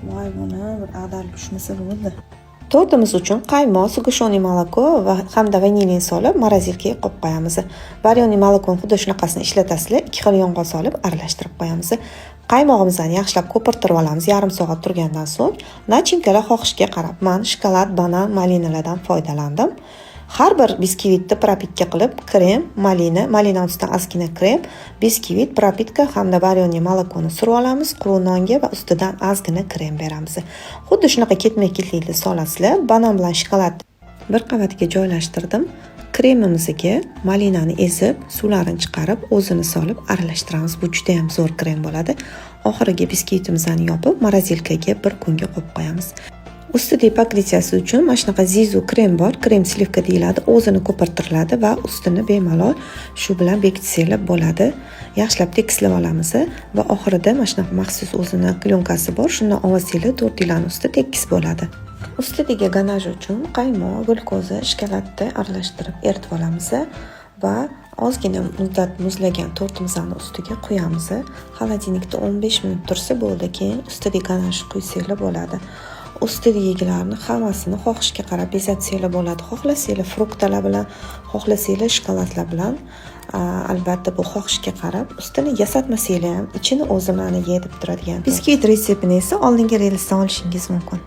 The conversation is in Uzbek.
Voy, buni bir ag'darib tushmasa bo'ldi. Tortimiz uchun qaymoq, sug'ishoniy moloko va hamda vanilin solib morozilkaga qo'yib qo'yamiz. Varyoniy molokoni xuddi shunaqasini ishlatasizlar, 2 xil yong'oq solib aralashtirib qo'yamiz. Qaymog'imizni yaxshilab ko'pirtirib olamiz yarim soat turgandan so'ng. Nachinkalar xohishga qarab, men shokolad, banan, malinalardan foydalandim. Har bir biskvitni propitka qilib, krem, malina ustidan ozgina krem, biskvit, propitka hamda varyoniy molokoni surib olamiz. Quruq nonga va ustidan ozgina krem beramiz. Xuddi shunaqa ketma-ketlikda solasizlar. Banan bilan shokolad bir qavatga joylashtirdim. Kremimizga malinani ezib, suvlarini chiqarib, o'zini solib aralashtiramiz. Bu juda ham zo'r krem bo'ladi. Oxiriga biskvitimizni yopib, morozilkaga bir kunga qo'yib qo'yamiz. Ustida pokritsiyasi uchun mana shunaqa zizu krem bor, krem slivka deyiladi, o'zini ko'pirtiriladi va ustini bemalol shu bilan bekitsanglar bo'ladi. Yaxshilab tekislab olamiz va oxirida mana shunaqa maxsus o'zini klyonkasi bor, shundan olsanglar tortilani usti tekis bo'ladi. Ustiga ganaj uchun qaymoq, glukoza, shokoladni aralashtirib eritib olamiz va ozgina muddat muzlagan tortimizni ustiga qo'yamiz. Xolodilnikda 15 minut tursa bo'ldi, keyin ustiga ganaj quysanglar bo'ladi. Ustidagilarni hammasini xohishga qarab bezatsanglar bo'ladi. Xohlasanglar fruktlar bilan, xohlasanglar shokoladlar bilan, albatta bu xohishga qarab. Ustini yasatmasanglar ham ichini o'zi mana yeyib turadigan. Biskvit retseptini esa oldingi reelsdan olishingiz mumkin.